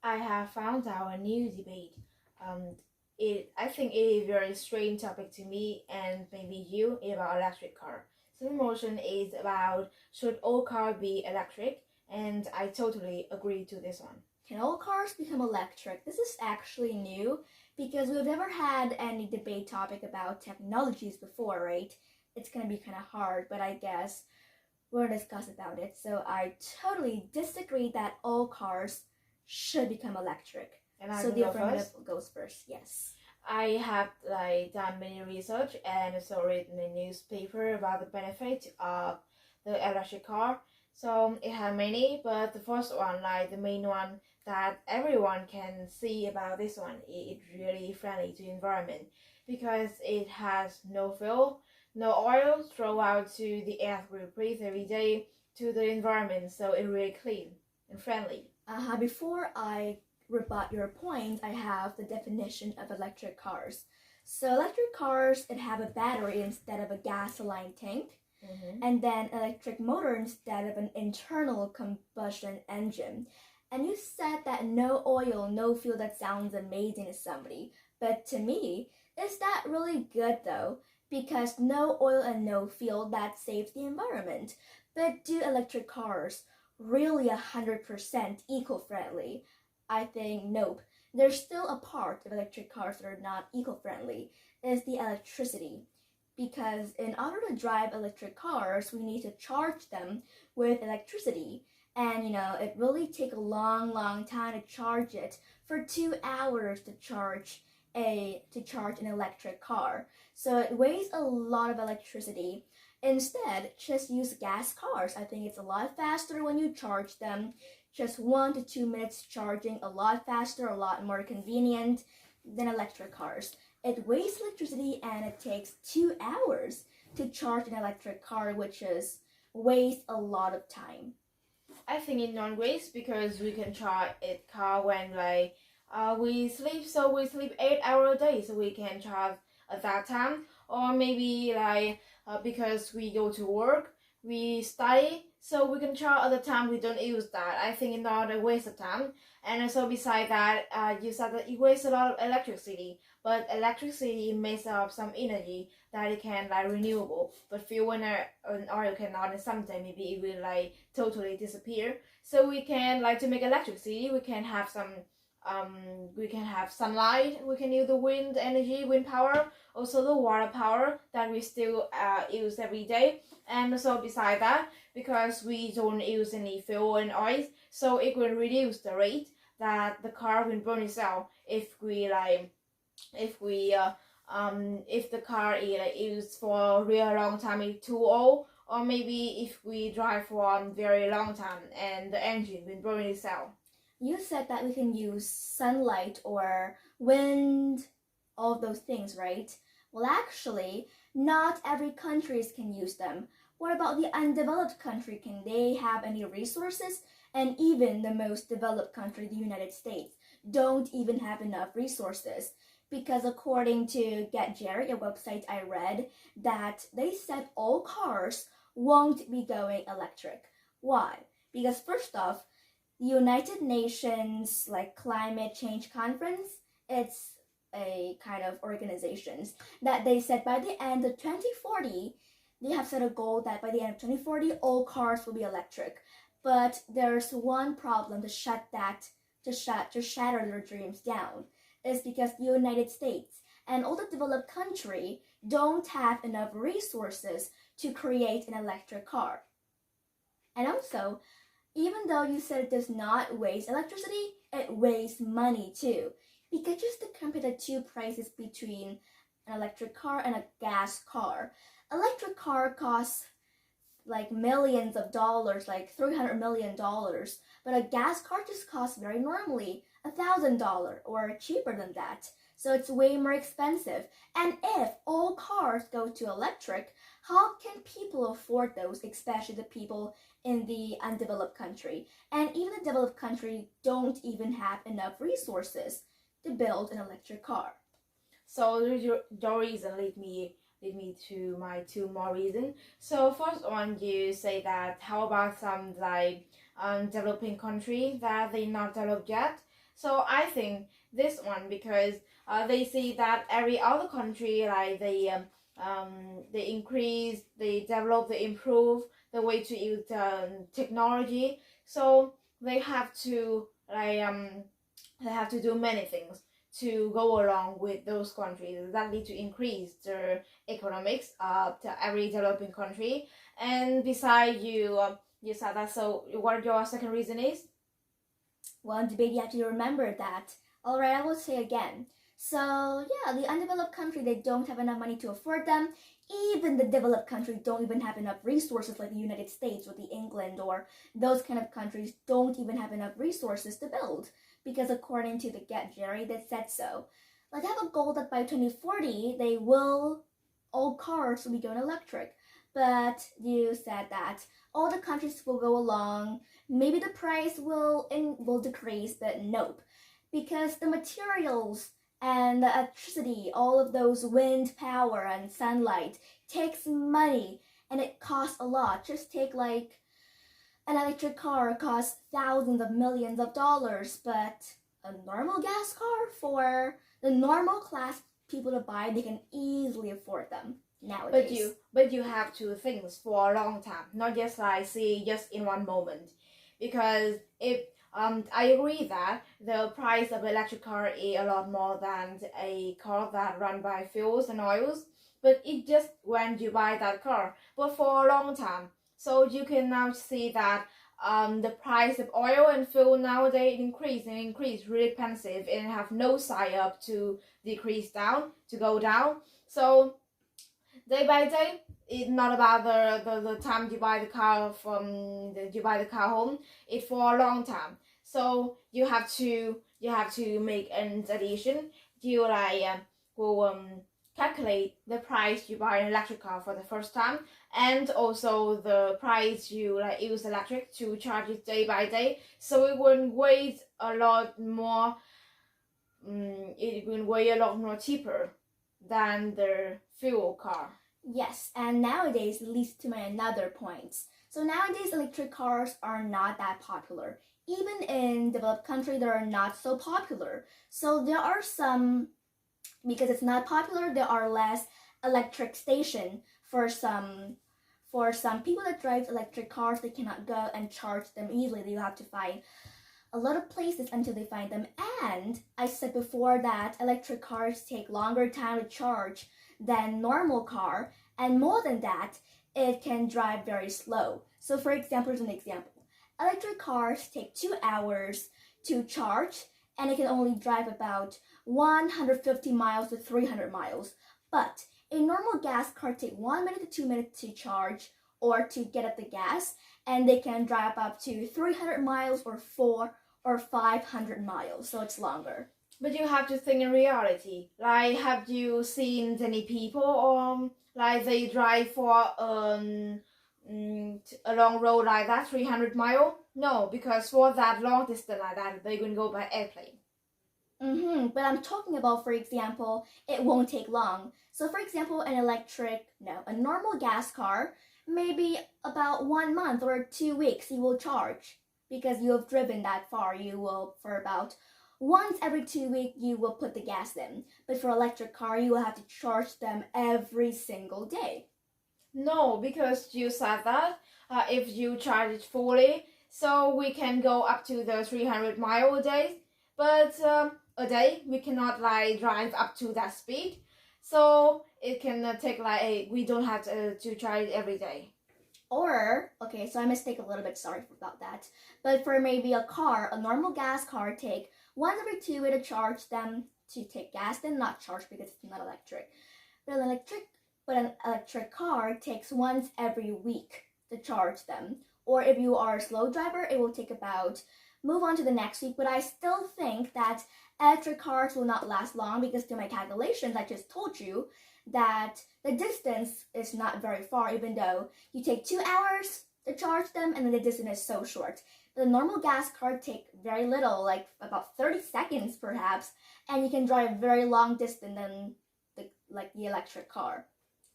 I have found out a new debate. Um, I think it is a very strange topic to me and maybe you about electric car. So the motion is about should all cars be electric, and I totally agree to this one. Can all cars become electric? This is actually new because we've never had any debate topic about technologies before, right? It's gonna be kind of hard, but I guess we'll discuss about it. So I totally disagree that all cars should become electric. And I So can the go affirmative first. goes first. Yes. I have done many research and also read in the newspaper about the benefit of the electric car. So it has many, but the first one, like the main one that everyone can see about this one, it's really friendly to environment because it has no fuel, no oil thrown out to the air we breathe every day to the environment. So it's really clean and friendly. Before I rebut your point, I have the definition of electric cars. So electric cars, it have a battery instead of a gasoline tank, and then electric motor instead of an internal combustion engine. And you said that no oil, no fuel, that sounds amazing to somebody. But to me, is that really good though? Because no oil and no fuel, that saves the environment. But do electric cars really 100% eco-friendly? I think nope. There's still a part of electric cars that are not eco-friendly, is the electricity. Because in order to drive electric cars, we need to charge them with electricity. And it really takes a long time to charge it. For 2 hours to charge an electric car. So it wastes a lot of electricity. Instead, just use gas cars. I think it's a lot faster when you charge them. Just 1 to 2 minutes charging, a lot faster, a lot more convenient than electric cars. It wastes electricity and it takes 2 hours to charge an electric car, which is waste a lot of time. I think it non-waste because we can charge it car when we sleep, so we sleep 8 hours a day, so we can charge at that time, or maybe because we go to work, we study, so we can charge at the time we don't use that. I think it's not a waste of time. And also beside that, you said that it wastes a lot of electricity, but electricity makes up some energy that it can renewable, but fuel and oil cannot, and someday maybe it will totally disappear. So we can to make electricity, we can have sunlight, we can use the wind energy, wind power, also the water power that we still use every day. And also beside that, because we don't use any fuel and oil, so it will reduce the rate that the car will burn itself if the car is used for a real long time, it's too old, or maybe if we drive for a very long time and the engine will burn itself. You said that we can use sunlight or wind, all of those things, right? Well, actually, not every country can use them. What about the undeveloped country? Can they have any resources? And even the most developed country, the United States, don't even have enough resources. Because according to Get Jerry, a website I read, that they said all cars won't be going electric. Why? Because first off, the United Nations Climate Change Conference, it's a kind of organizations that they said by the end of 2040, they have set a goal that by the end of 2040, all cars will be electric. But there's one problem to shatter their dreams down, is because the United States and all the developed country don't have enough resources to create an electric car. And also, even though you said it does not waste electricity, it wastes money too. Because just to compare the two prices between an electric car and a gas car, electric car costs millions of dollars, $300 million, but a gas car just costs very normally $1,000 or cheaper than that. So it's way more expensive. And if all cars go to electric, how can people afford those, especially the people in the undeveloped country? And even the developed country don't even have enough resources to build an electric car. So your reason lead me to my two more reasons. So first one, you say that how about some developing country that they not developed yet, So I think this one, because they see that every other country, like they increase, they develop, they improve the way to use technology. So they have to they have to do many things to go along with those countries that need to increase their economics to every developing country. And beside you said that. So what your second reason is? Well, in debate, you have to remember that. All right, I will say again. So yeah, the undeveloped country, they don't have enough money to afford them. Even the developed countries don't even have enough resources, like the United States or the England or those kind of countries don't even have enough resources to build, because according to the Get Jerry, they said so. Like, they have a goal that by 2040 all cars will be going electric. But you said that all the countries will go along. Maybe the price will decrease, but nope, because the materials and the electricity, all of those wind power and sunlight, takes money, and it costs a lot. Just take like an electric car costs thousands of millions of dollars, but a normal gas car, for the normal class people to buy, they can easily afford them nowadays. But you have to think for a long time, not just like see just in one moment, because if I agree that the price of electric car is a lot more than a car that run by fuels and oils, but it just when you buy that car, but for a long time. So you can now see that the price of oil and fuel nowadays increase really expensive, and have no side up to decrease down, to go down. So day by day, it's not about the time you buy the car you buy the car home. It's for a long time. So you have to make an addition. You will calculate the price you buy an electric car for the first time, and also the price you use electric to charge it day by day. So it will weigh a lot more. It will weigh a lot more cheaper than the fuel car. Yes, and nowadays leads to my another points. So nowadays electric cars are not that popular. Even in developed countries, they are not so popular. So there are some, because it's not popular, there are less electric station for some people that drive electric cars. They cannot go and charge them easily. You have to find a lot of places until they find them. And I said before that electric cars take longer time to charge than normal car, and more than that, it can drive very slow. So for example, here's an example. Electric cars take 2 hours to charge, and it can only drive about 150 miles to 300 miles. But a normal gas car takes 1 minute to 2 minutes to charge or to get at the gas, and they can drive up to 300 miles or 400 or 500 miles, so it's longer. But you have to think in reality. Like, have you seen any people like they drive for a long road like that, 300 mile? No, because for that long distance like that, they can go by airplane. But I'm talking about, for example, it won't take long. So for example, a normal gas car, maybe about 1 month or 2 weeks you will charge, because you have driven that far. You will, for about once every 2 weeks, you will put the gas in. But for electric car, you will have to charge them every single day. No, because you said that if you charge it fully, so we can go up to the 300 mile a day. But a day we cannot drive up to that speed. So it can take we don't have to charge it every day. Or, okay, so I mistake a little bit, sorry about that. But for maybe a normal gas car, take once every 2 weeks to charge them, to take gas, then not charge because it's not electric. But an electric car takes once every week to charge them. Or if you are a slow driver, it will take move on to the next week. But I still think that electric cars will not last long, because to my calculations, I just told you that the distance is not very far, even though you take 2 hours to charge them and then the distance is so short. The normal gas car take very little, like about 30 seconds perhaps, and you can drive very long distance than the electric car.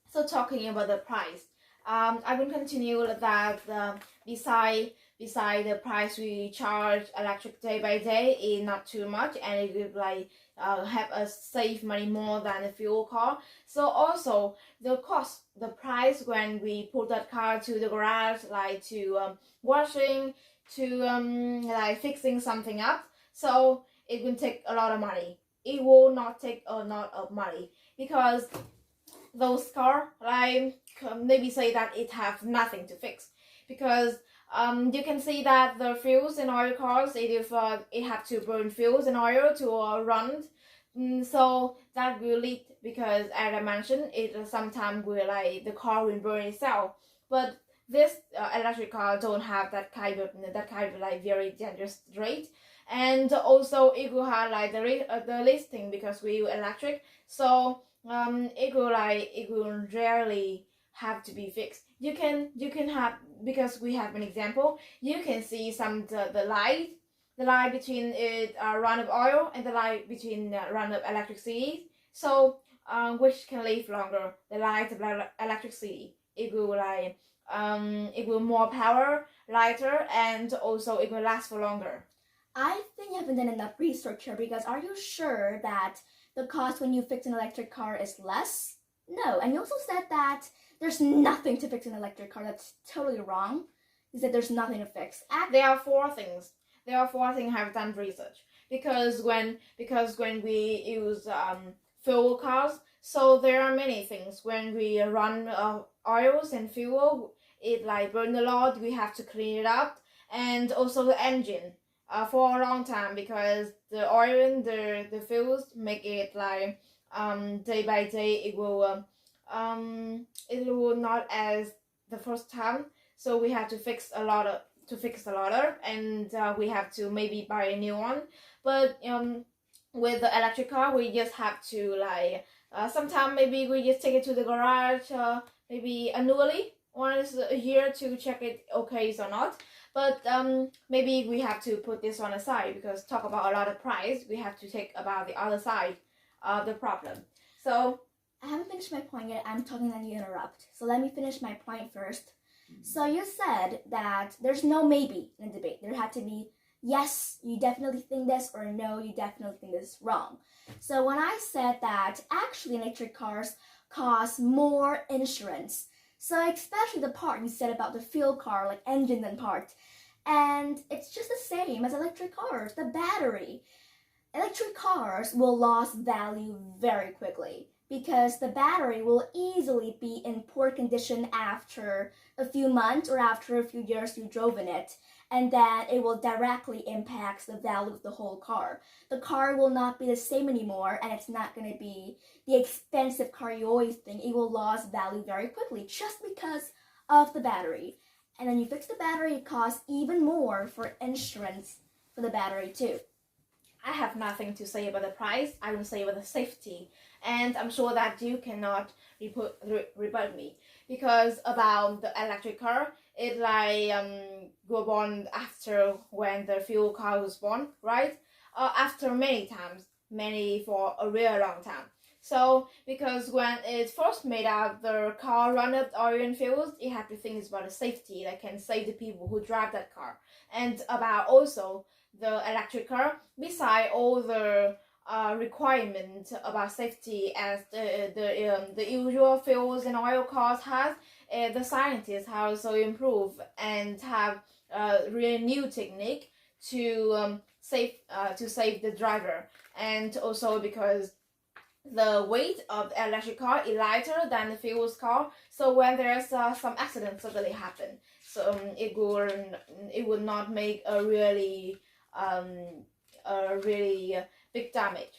So talking about the price, I will continue that beside besides the price we charge electric day by day is not too much, and it will like help us save money more than a fuel car. So also the cost, the price when we put that car to the garage, like to washing, to like fixing something up, so it will take a lot of money. It will not take a lot of money because those car like maybe say that it have nothing to fix, because you can see that the fuels in oil cars, it have to burn fuels and oil to run. So that will lead, because as I mentioned, it sometimes will like the car will burn itself. But this electric car don't have that kind of like very dangerous rate, and also it will have like the listing, because we electric, so it will rarely have to be fixed. You can have, because we have an example, you can see some the light between it run of oil and the light between run of electricity. So which can live longer? The light of electricity. It will like it will more power, lighter, and also it will last for longer. I think you haven't done enough research here, because are you sure that the cost when you fix an electric car is less? No. And you also said that there's nothing to fix an electric car. That's totally wrong. You said there's nothing to fix. There are four things. I've done research, because when we use fuel cars, so there are many things. When we run oils and fuel, it like burn a lot. We have to clean it up, and also the engine for a long time, because the oil and the fuels make it like day by day it will not as the first time. So we have to fix a lot of and we have to maybe buy a new one. But with the electric car, we just have to like sometimes maybe we just take it to the garage maybe annually, once a year, to check it okay or not. But maybe we have to put this one aside, because talk about a lot of price, we have to take about the other side of the problem. So I haven't finished my point yet. I'm talking and you interrupt. So let me finish my point first. So you said that there's no maybe in a debate. There had to be yes, you definitely think this, or no, you definitely think this is wrong. So when I said that actually electric cars cost more insurance, so especially the part you said about the fuel car, like engine and part, and it's just the same as electric cars, the battery. Electric cars will lose value very quickly, because the battery will easily be in poor condition after a few months or after a few years you drove in it, and then it will directly impact the value of the whole car. The car will not be the same anymore, and it's not going to be the expensive car you always think. It will lose value very quickly just because of the battery. And then you fix the battery, it costs even more for insurance for the battery too. I have nothing to say about the price. I will say about the safety, and I'm sure that you cannot rebut me, because about the electric car, it like go born after when the fuel car was born, right? After many times, many for a real long time. So because when it first made out, the car run up oil and fuels, it had to think about the safety that can save the people who drive that car, and about also the electric car, beside all the requirement about safety as the usual fuels and oil cars has. The scientists have also improved and have really new technique to save the driver, and also because the weight of the electric car is lighter than the fuels car, so when there's some accident suddenly happen, so it would not make a really big damage.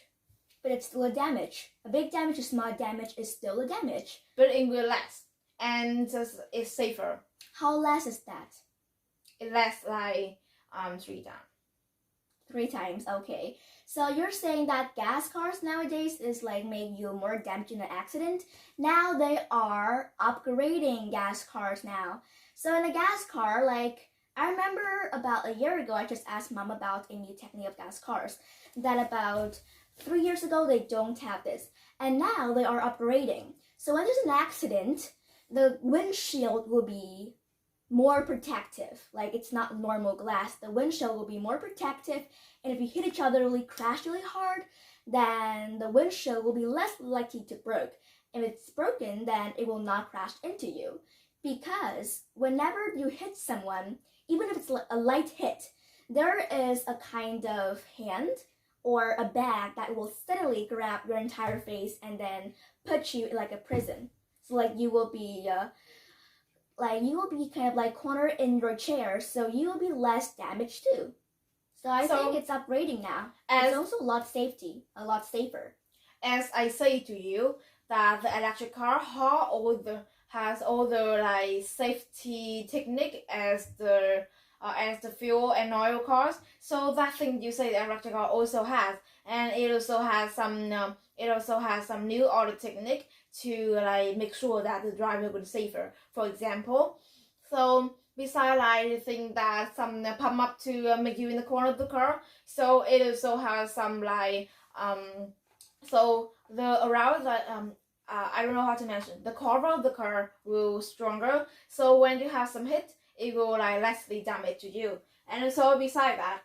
But it's still a damage. A big damage, a small damage is still a damage. But it will last, and it's safer. How less is that? It lasts like 3 times. 3 times, okay. So you're saying that gas cars nowadays is like make you more damage in an accident. Now they are upgrading gas cars now. So in a gas car, like I remember about a year ago, I just asked mom about a new technique of gas cars. That about 3 years ago, they don't have this. And now they are upgrading. So when there's an accident, the windshield will be more protective. Like it's not normal glass. The windshield will be more protective, and if you hit each other really crash really hard, then the windshield will be less likely to break. If it's broken, then it will not crash into you. Because whenever you hit someone, even if it's a light hit, there is a kind of hand or a bag that will steadily grab your entire face and then put you in like a prison. So like you will be kind of like cornered in your chair, so you will be less damaged too. So I think it's upgrading now. It's also a lot safer. As I say to you, that the electric car has all the like safety technique as the fuel and oil cars. So that thing you say the electric car also has, and it also has some new auto technique to like make sure that the driver will be safer. For example, so besides like the thing that some pump up to make you in the corner of the car, so it also has some like so the around that I don't know how to mention, the cover of the car will stronger, so when you have some hit, it will like lessly damage to you. And so beside that,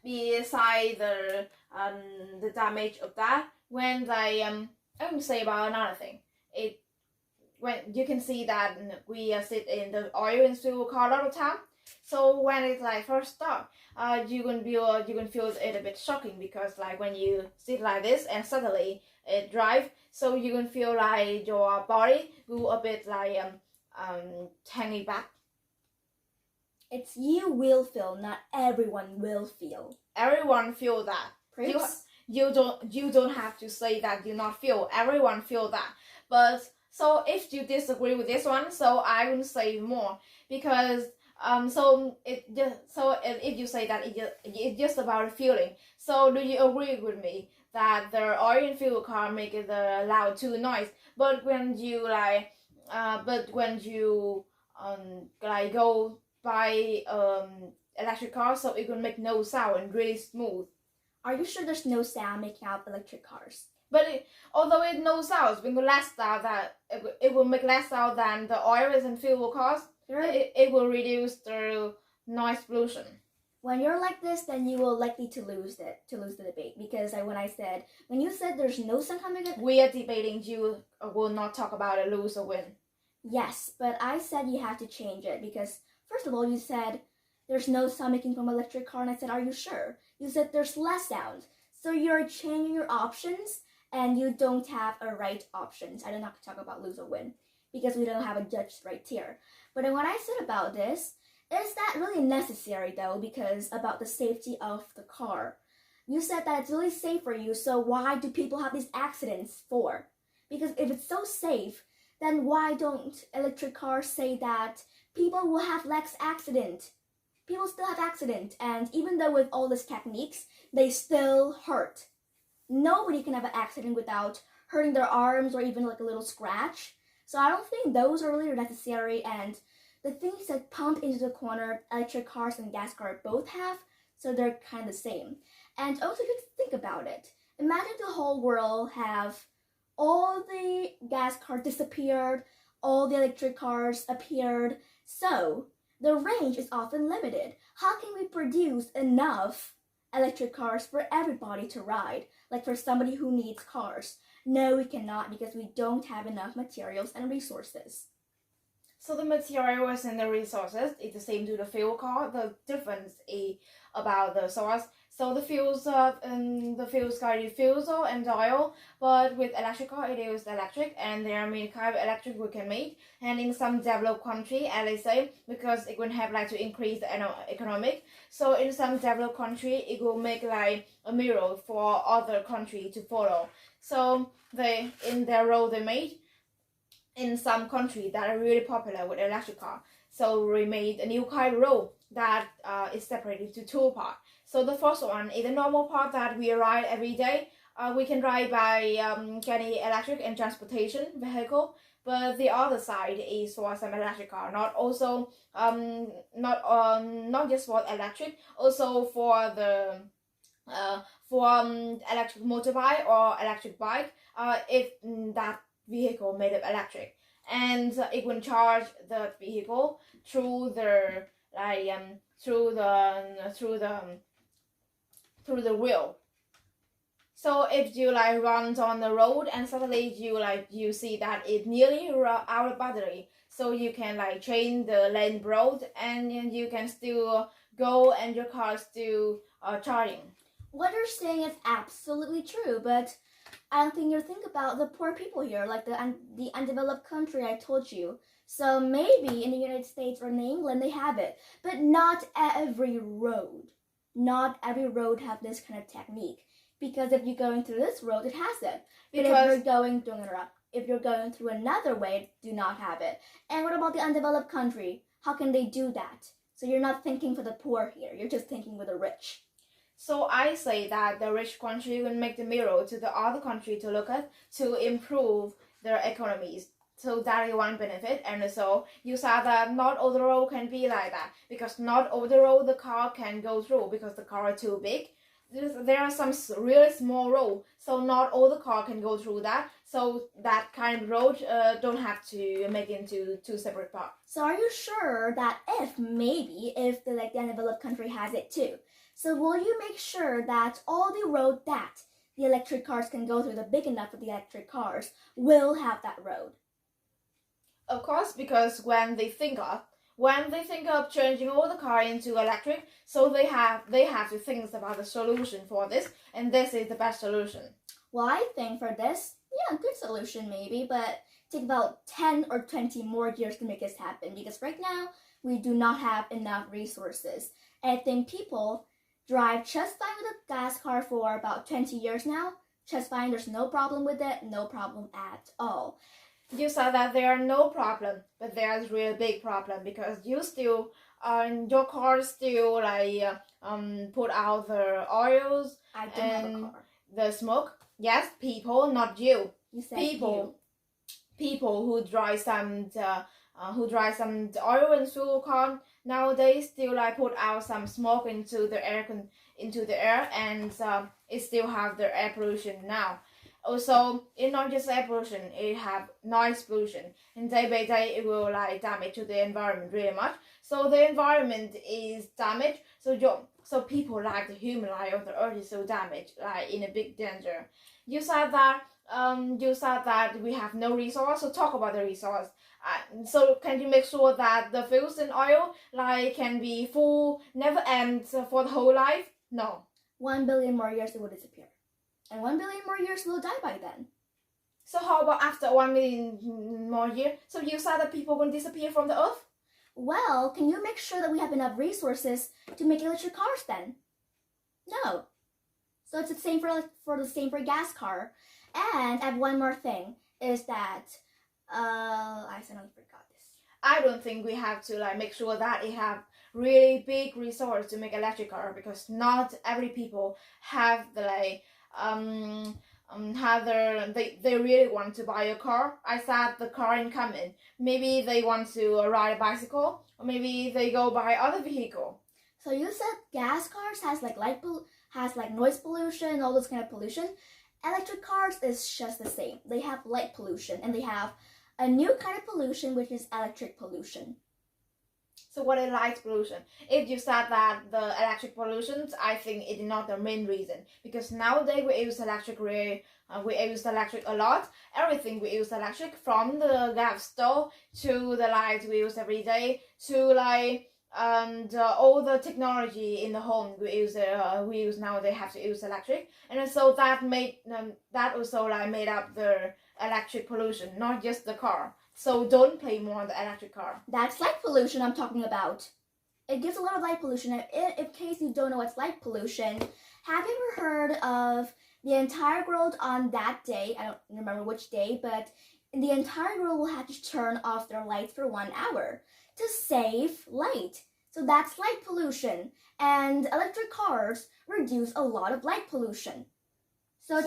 beside the damage of that, when they I will say about another thing. When you can see that we sit in the oil and fuel car all the time. So when it like first start, you can feel it a bit shocking, because like when you sit like this and suddenly it drive, so you can feel like your body go a bit like hanging back. It's you will feel, not everyone will feel. Everyone feel that. You don't have to say that you not feel. Everyone feel that. But so if you disagree with this one, so I will say more, because if you say that it's just about a feeling, so do you agree with me that the oil and fuel car make it loud too noise, but when you go by electric car, so it will make no sound and really smooth. Are you sure there's no sound making out electric cars? But although it no sound, it will less sound it will make less sound than the oil and fuel cars. It will reduce the noise pollution. When you're like this, then you will likely to lose the debate, because when you said there's no sound coming out, we are debating. You will not talk about a lose or win. Yes, but I said you have to change it, because first of all you said there's no sound making from electric car, and I said, are you sure? You said there's less sound. So you're changing your options, and you don't have a right options. I don't have to talk about lose or win, because we don't have a judge right here. But then what I said about this, is that really necessary though, because about the safety of the car. You said that it's really safe for you, so why do people have these accidents for? Because if it's so safe, then why don't electric cars say that people will have less accident? People still have accident, and even though with all these techniques, they still hurt. Nobody can have an accident without hurting their arms or even like a little scratch. So I don't think those are really necessary, and the things that pump into the corner, electric cars and gas cars both have, so they're kind of the same. And also, if you think about it, imagine the whole world have all the gas cars disappeared, all the electric cars appeared, so the range is often limited. How can we produce enough electric cars for everybody to ride, like for somebody who needs cars? No, we cannot, because we don't have enough materials and resources. So the materials and the resources is the same to the fuel car. The difference is about the source. So the fuels car is fuel and oil, but with electric car it is electric, and there are many kind of electric we can make. And in some developed country, as I say, because it will have like to increase the economic. So in some developed country, it will make like a mirror for other country to follow. So in their road they made. In some countries that are really popular with electric car, so we made a new kind of road that is separated into two parts. So the first one is the normal part that we ride every day. We can ride by getting electric and transportation vehicle, but the other side is for some electric car, not just for electric, also for the electric motorbike or electric bike, if that vehicle made of electric. and it will charge the vehicle through the through the wheel. So if you run on the road and suddenly you see that it nearly out of battery, so you can change the lane road and you can still go and your car still charging. What you're saying is absolutely true, but I don't think you think about the poor people here, like the undeveloped country I told you. So maybe in the United States or in England they have it, but not every road. Not every road have this kind of technique. Because if you're going through this road, it has it. But if you're going through another way, do not have it. And what about the undeveloped country? How can they do that? So you're not thinking for the poor here. You're just thinking for the rich. So I say that the rich country will make the mirror to the other country to look at to improve their economies. So that is one benefit. And so you said that not all the road can be like that, because not all the road the car can go through because the car is too big. There are some really small road, so not all the car can go through that. So that kind of road don't have to make into two separate parts. So are you sure that if the undeveloped country has it too? So will you make sure that all the road that the electric cars can go through, the big enough for the electric cars, will have that road? Of course, because when they think of changing all the car into electric, so they have to think about the solution for this, and this is the best solution. Well, I think for this, good solution maybe, but take about 10 or 20 more years to make this happen, because right now we do not have enough resources. And I think people drive just fine with a gas car for about 20 years now. Just fine, there's no problem with it, no problem at all. You said that there are no problem, but there's really big problem, because you still your car still put out the oils. I don't have a car. The smoke. Yes, people, not you. You said people who drive some oil and fuel car nowadays still put out some smoke into the air, and it still have the air pollution now. Also, it's not just air pollution, it have noise pollution, and day by day it will damage to the environment really much. So the environment is damaged, so people the human life of the earth is so damaged, in a big danger. You said that we have no resource, so talk about the resource. So can you make sure that the fuels and oil can be full, never end for the whole life? No. 1 billion more years it will disappear. And 1 billion more years will die by then. So how about after 1 million more years? So you said that people will disappear from the earth? Well, can you make sure that we have enough resources to make electric cars then? No. So it's the same for gas car. And I have one more thing, is that I suddenly forgot this. I don't think we have to make sure that it have really big resource to make electric car, because not every people have the they really want to buy a car. I said the car incoming. Maybe they want to ride a bicycle, or maybe they go buy other vehicle. So you said gas cars has noise pollution, all this kind of pollution. Electric cars is just the same. They have light pollution, and they have a new kind of pollution, which is electric pollution. So what is light pollution? If you said that the electric pollution, I think it is not the main reason, because nowadays we use electric a lot. Everything we use electric, from the gas stove to the lights we use every day, to all the technology in the home we use nowadays have to use electric, and so that also made up the electric pollution, not just the car. So don't pay more on the electric car. That's light pollution I'm talking about. It gives a lot of light pollution. In case you don't know what's light pollution, have you ever heard of the entire world on that day? I don't remember which day, but the entire world will have to turn off their lights for 1 hour to save light. So that's light pollution. And electric cars reduce a lot of light pollution. So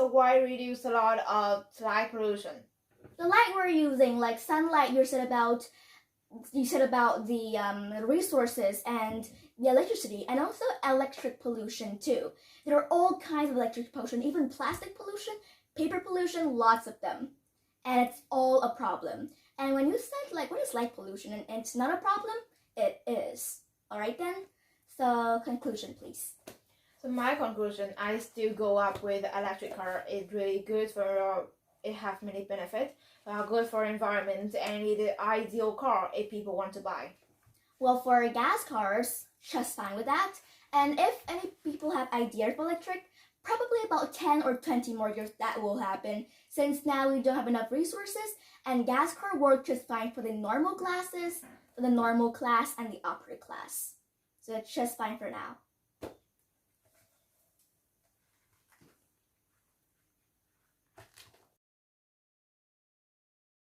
why reduce a lot of light pollution? The light we're using, like sunlight, you said about the resources and the electricity, and also electric pollution too. There are all kinds of electric pollution, even plastic pollution, paper pollution, lots of them. and it's all a problem. And when you said like what is light pollution and it's not a problem, it is. Alright then? So conclusion please. So my conclusion, I still go up with electric car. It's really good for it have many benefits. Good for environment and it's the ideal car if people want to buy. Well, for gas cars, just fine with that. And if any people have ideas for electric, probably about 10 or 20 more years that will happen, since now we don't have enough resources, and gas car work just fine for the normal classes, for the normal class and the upper class. So it's just fine for now.